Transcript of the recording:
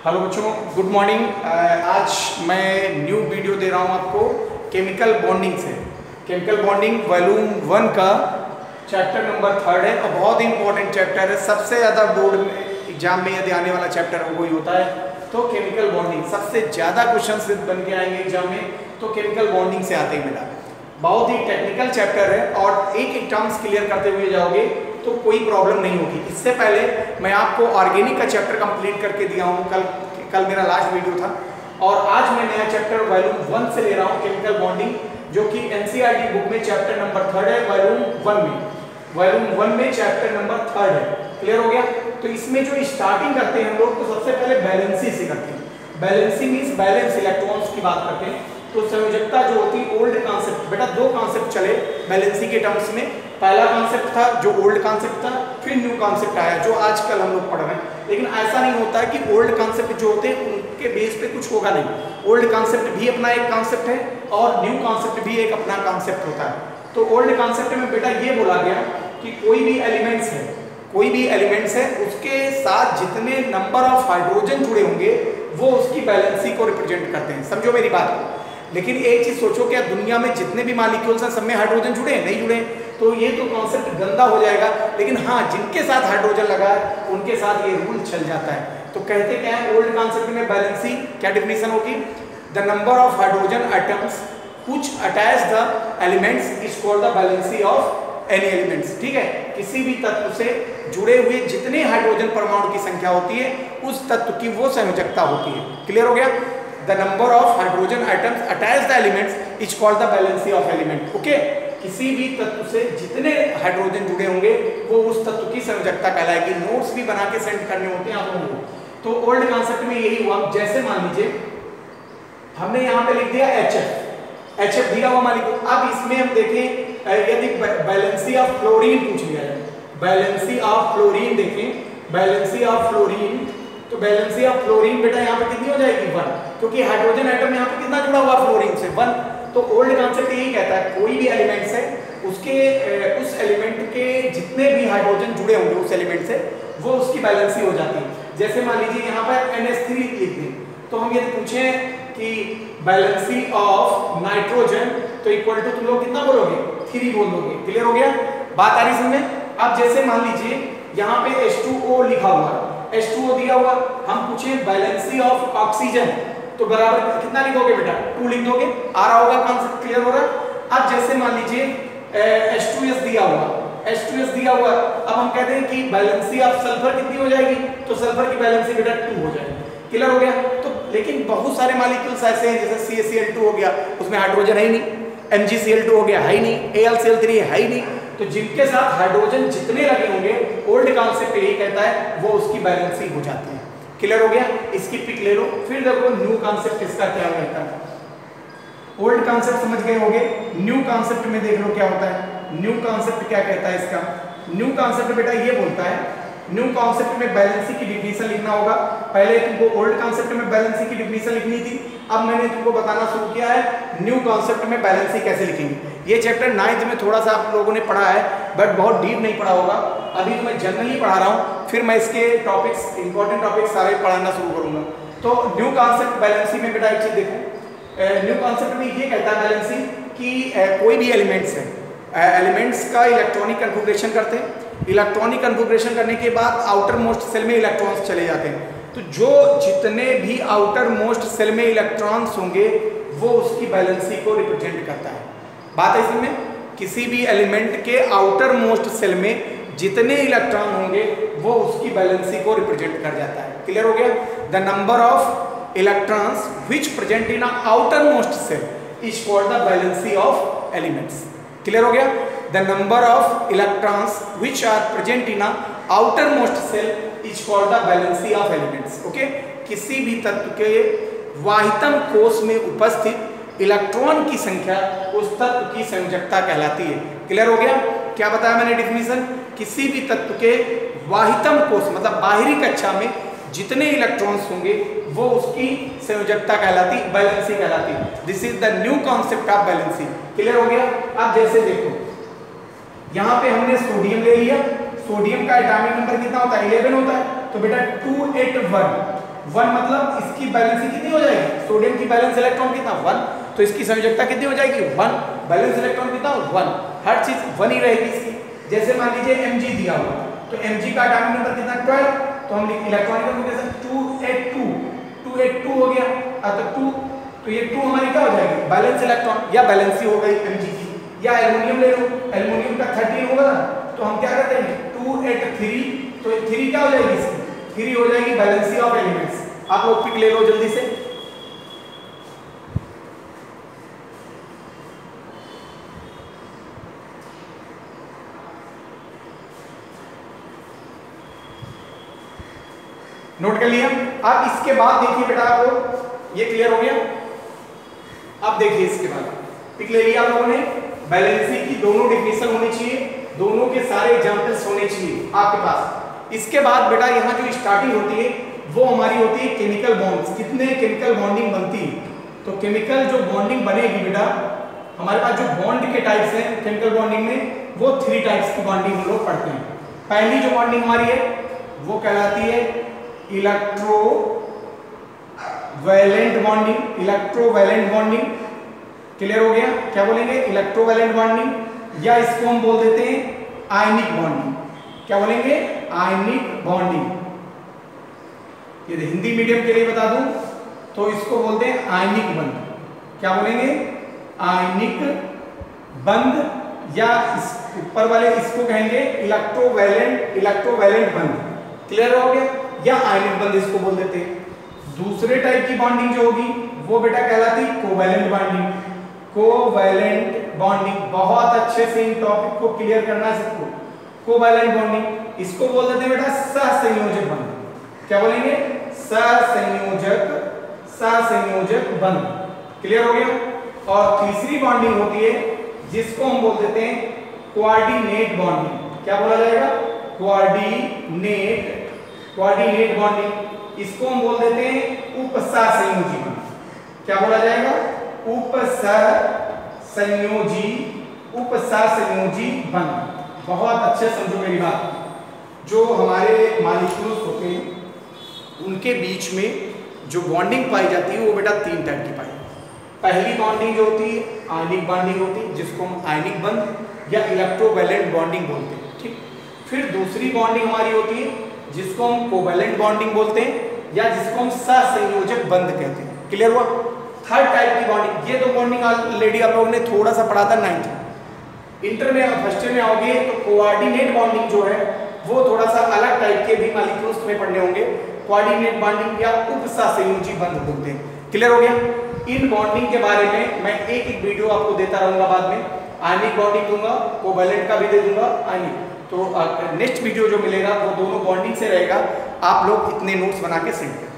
Hello बच्चों, good morning. आज मैं न्यू वीडियो दे रहा हूँ आपको केमिकल बॉन्डिंग से। केमिकल बॉन्डिंग वॉल्यूम 1 का चैप्टर नंबर 3 है और बहुत ही इंपॉर्टेंट चैप्टर है। सबसे ज़्यादा बोर्ड में एग्जाम में यदि आने वाला चैप्टर वही होता है। तो केमिकल बॉन्डिंग सबसे ज़्यादा क्वेश्चन बन के आएंगे एग्जाम में, तो केमिकल बॉन्डिंग से आते ही मिला। बहुत ही टेक्निकल चैप्टर है और एक टर्म्स क्लियर करते हुए जाओगे तो कोई प्रॉब्लम नहीं होगी। इससे पहले मैं आपको ऑर्गेनिक का चैप्टर कंप्लीट करके दिया हूँ, कल मेरा लास्ट वीडियो था। और आज मैं नया चैप्टर वॉल्यूम 1 से ले रहा हूँ केमिकल बॉन्डिंग, जो कि एनसीईआरटी बुक में चैप्टर नंबर 3 है। वॉल्यूम 1 में चैप्टर नंबर 3 है। क्लियर हो गया? तो इसमें जो स्टार्टिंग करते हैं हम लोग, तो सबसे पहले बैलेंसी से करते हैं। बैलेंसी मीन्स बैलेंस इलेक्ट्रॉन्स की बात करते हैं। तो संयोजकता जो होती है, ओल्ड कॉन्सेप्ट, बेटा दो कॉन्सेप्ट चले बैलेंसी के टर्म्स में। पहला कॉन्सेप्ट था जो ओल्ड कॉन्सेप्ट था, फिर न्यू कॉन्सेप्ट आया जो आजकल हम लोग पढ़ रहे हैं। लेकिन ऐसा नहीं होता है कि ओल्ड कॉन्सेप्ट जो होते हैं उनके बेस पे कुछ होगा नहीं। ओल्ड कॉन्सेप्ट भी अपना एक कॉन्सेप्ट है और न्यू कॉन्सेप्ट भी एक अपना कॉन्सेप्ट होता है। तो ओल्ड कॉन्सेप्ट में बेटा ये बोला गया कि कोई भी एलिमेंट्स है उसके साथ जितने नंबर ऑफ हाइड्रोजन जुड़े होंगे वो उसकी बैलेंसी को रिप्रेजेंट करते हैं। समझो मेरी बात को। लेकिन एक चीज सोचो, क्या दुनिया में जितने भी मॉलिक्यूल्स हैं सब में हाइड्रोजन जुड़े हैं? नहीं जुड़े। तो ये तो कॉन्सेप्ट गंदा हो जाएगा। लेकिन हाँ, जिनके साथ हाइड्रोजन लगा है उनके साथ ये रूल चल जाता है। तो कहते क्या है ओल्ड कॉन्सेप्ट में बैलेंसी, क्या डिफिनेशन होगी? The number of hydrogen atoms which attach the elements is called the valency of any elements. ठीक है, किसी भी तत्व से जुड़े हुए जितने हाइड्रोजन परमाणु की संख्या होती है उस तत्व की वो संयोजकता होती है। क्लियर हो गया? The number of hydrogen atoms attached the elements is called the valency of element. Okay? किसी भी तत्व से जितने हाइड्रोजन जुड़े होंगे वो उस तत्व की संयोजकता कहलाएगी। नोट्स भी बना के सेंड करने होते हैं आप लोगों को। तो ओल्ड कॉन्सेप्ट में यही हुआ। जैसे मान लीजिए हमने यहाँ पे लिख दिया HF दिया हुआ मॉलिक्यूल। अब इसमें हम देखें यदि बैलेंसी ऑफ फ्लोरीन पूछ लिया जाए, बैलेंसी ऑफ फ्लोरीन देखें, बैलेंसी ऑफ फ्लोरीन, तो बैलेंसी ऑफ फ्लोरीन बेटा यहाँ पे कितनी हो जाएगी? 1, क्योंकि हाइड्रोजन एटम यहाँ पे कितना जुड़ा हुआ फ्लोरीन से? 1। तो ओल्ड कॉन्सेप्ट यही कहता है कोई भी एलिमेंट्स है उसके उस एलिमेंट के जितने भी हाइड्रोजन जुड़े होंगे उस एलिमेंट से वो उसकी बैलेंसी हो जाती है। जैसे मान लीजिए यहाँ पर NH3 लिख दें, तो हम यदि पूछें कि बैलेंसी ऑफ नाइट्रोजन, तो इक्वल टू तुम लोग कितना बोलोगे? 3 बोल दोगे। क्लियर हो गया? बात आ रही समझ में? अब जैसे मान लीजिए यहाँ पे H2O लिखा हुआ है, H2O दिया हुआ, हम पूछें बैलेंसी ऑफ ऑक्सीजन, तो बराबर कितना लिखोगे बेटा? 2 लिख दोगे। आ रहा होगा कॉन्सेप्ट? क्लियर हो रहा? अब जैसे मान लीजिए H2S दिया हुआ, अब हम कहते हैं कि बैलेंसी ऑफ सल्फर कितनी हो जाएगी? तो सल्फर की बैलेंसी बेटा 2 हो जाएगी। क्लियर हो गया? तो लेकिन बहुत सारे मॉलिक्यूल्स ऐसे हैं जैसे CaCl2 हो गया, उसमें हाइड्रोजन है ही नहीं। MgCl2 हो गया, है ही नहीं। AlCl3 है ही नहीं। तो जिनके साथ हाइड्रोजन जितने लगे होंगे ओल्ड कॉन्सेप्ट यही कहता है वो उसकी बैलेंसी हो जाती है। क्लियर हो गया? इसकी पिक ले लो। फिर देखो न्यू कॉन्सेप्ट इसका क्या रहता है। ओल्ड कॉन्सेप्ट समझ गए होंगे। न्यू कॉन्सेप्ट में देख लो क्या होता है। न्यू कॉन्सेप्ट क्या कहता है इसका? न्यू कॉन्सेप्ट बेटा ये बोलता है, न्यू कॉन्सेप्ट में बैलेंसी की डिफिनेशन लिखना होगा। पहले तुमको ओल्ड कॉन्सेप्ट में बैलेंसी की डिफिनेशन लिखनी थी, अब मैंने तुमको बताना शुरू किया है न्यू कॉन्सेप्ट में बैलेंसी कैसे लिखेंगे। ये चैप्टर 9th में थोड़ा सा आप लोगों ने पढ़ा है, बट बहुत डीप नहीं पढ़ा होगा। अभी तो मैं जनरली पढ़ा रहा हूँ, फिर मैं इसके टॉपिक्स, इंपॉर्टेंट टॉपिक्स सारे पढ़ाना शुरू करूंगा। तो न्यू कॉन्सेप्ट बैलेंसी में बेटा एक चीज देखो, न्यू कॉन्सेप्ट में ये कहता है बैलेंसी कि कोई भी एलिमेंट्स है, एलिमेंट्स का इलेक्ट्रॉनिक कन्फिगरेशन करते हैं। इलेक्ट्रॉनिक कन्फिगरेशन करने के बाद आउटर मोस्ट सेल में इलेक्ट्रॉन्स चले जाते हैं। तो जो जितने भी आउटर मोस्ट सेल में इलेक्ट्रॉन्स होंगे वो उसकी बैलेंसी को रिप्रेजेंट करता है। बात है इसमें, किसी भी एलिमेंट के आउटर मोस्ट सेल में जितने इलेक्ट्रॉन होंगे वो उसकी बैलेंसी को रिप्रेजेंट कर जाता है। क्लियर हो गया? The number of electrons which present in outer most shell is called the valency of elements. Clear हो गया? The number of electrons which are present in outer most shell is called the valency of elements. Okay? किसी भी तत्व के वाहितम कोश में उपस्थित electron की संख्या उस तत्व की संयोजकता कहलाती है। क्लियर हो गया? क्या बताया मैंने डिफिनीशन? किसी भी तत्व के वाहितम कोश मतलब बाहरी कक्षा में जितने इलेक्ट्रॉन्स होंगे वो उसकी संयोजकता कहलाती, बैलेंसी कहलाती। This is the new concept of valency. Clear हो गया? अब जैसे देखो यहाँ पे हमने सोडियम ले लिया, सोडियम का एटॉमिक नंबर कितना होता है? 11 होता है। तो बेटा 281 1 मतलब इसकी बैलेंसी कितनी हो जाएगी, सोडियम की बैलेंस इलेक्ट्रॉन कितना 1, तो इसकी संयोजकता कितनी हो जाएगी 1, बैलेंस इलेक्ट्रॉन कितना 1, हर चीज 1 ही रहेगी इसकी। जैसे मान लीजिए Mg दिया हुआ, तो Mg का एटॉमिक नंबर कितना 12, तो हम इलेक्ट्रॉनिक कॉन्फ़िगरेशन 282 हो गया, तो 2, तो ये 2 हमारी क्या हो जाएगी बैलेंस इलेक्ट्रॉन या बैलेंसी हो गई Mg की। या एल्युमिनियम ले लो, एल्युमिनियम का 13 होगा ना, तो हम क्या करते हैं 283, तो 3 क्या हो जाएगी इसकी 3 हो जाएगी बैलेंसी ऑफ एलिमेंट्स। आप लोग पिक ले लो जल्दी से। नोट कर लिया। अब इसके बाद देखिए बेटा, आपको ये क्लियर हो गया। अब देखिए इसके बाद पिक ले लिया आप लोगों ने, बैलेंसी की दोनों डिफिनेशन होनी चाहिए, दोनों के सारे एग्जांपल्स होने चाहिए आपके पास। इसके बाद बेटा यहाँ जो स्टार्टिंग होती है वो हमारी होती है केमिकल बॉन्ड्स, कितने केमिकल बॉन्डिंग बनती है। तो केमिकल जो बॉन्डिंग बनेगी बेटा, हमारे पास जो बॉन्ड के टाइप्स हैं केमिकल बॉन्डिंग में, वो 3 टाइप्स की बॉन्डिंग हम लोग पढ़ते हैं। पहली जो बॉन्डिंग हमारी है वो कहलाती है electrovalent bonding, electrovalent bonding. Clear हो गया, क्या बोलेंगे इलेक्ट्रोवैलेंट बॉन्डिंग, या इसको हम बोल देते हैं आयनिक बॉन्डिंग। क्या बोलेंगे आयनिक बॉन्डिंग। ये हिंदी मीडियम के लिए बता दूं तो इसको बोलते हैं आयनिक बंध। क्या बोलेंगे आयनिक बंध, या इस ऊपर वाले इसको कहेंगे इलेक्ट्रोवैलेंट बंध। क्लियर हो गया, या आयनिक बंध इसको बोल देते हैं। दूसरे टाइप की बॉन्डिंग जो होगी वो बेटा कहलाती कोवैलेंट बॉन्डिंग। कोवैलेंट बॉन्डिंग, बहुत अच्छे से इन टॉपिक को क्लियर करना है सबको। कोवैलेंट बॉन्डिंग इसको बोल देते हैं बेटा सहसंयोजक बंध। क्या बोलेंगे सहसंयोजक बंध। क्लियर हो गया। और तीसरी बॉन्डिंग होती है जिसको हम बोल देते हैं कोऑर्डिनेट बॉन्डिंग। क्या बोला जाएगा कोऑर्डिनेट बॉन्डिंग। इसको हम बोल देते हैं उपसहसंयोजी बंध। क्या बोला जाएगा उपसहसंयोजी बंध। बहुत अच्छे समझो मेरी बात। जो हमारे मॉलिक्यूल्स होते हैं उनके बीच में जो बॉन्डिंग पाई जाती है वो बेटा 3 टाइप की पाई। पहली बॉन्डिंग जो होती है आयनिक बॉन्डिंग होती है, जिसको हम आयनिक बंध या इलेक्ट्रोवैलेंट बॉन्डिंग बोलते हैं। ठीक। फिर दूसरी बॉन्डिंग हमारी होती है जिसको हम कोवैलेंट बॉन्डिंग बोलते हैं, या जिसको हम सहसंयोजक बंध कहते हैं। क्लियर हुआ। थर्ड टाइप की बॉन्डिंग, ये तो बॉन्डिंग ऑलरेडी आप लोगों ने थोड़ा सा पढ़ा था 9th इंटर में, फर्स्ट ईयर में आओगे तो कोऑर्डिनेट बॉन्डिंग जो है वो थोड़ा सा अलग टाइप के भी मॉलिक्यूल्स में पढ़ने होंगे। कोऑर्डिनेट बॉन्डिंग या उपसहसंयोजी बंध बोलते हैं। क्लियर हो गया। इन बॉन्डिंग के बारे में मैं एक वीडियो आपको देता रहूंगा बाद में। आयनिक बॉन्डिंग दूंगा, कोवैलेंट का भी दे दूंगा आयनिक। तो नेक्स्ट वीडियो जो मिलेगा वो दोनों बॉन्डिंग से रहेगा। आप लोग इतने नोट्स बना के सेंड करें।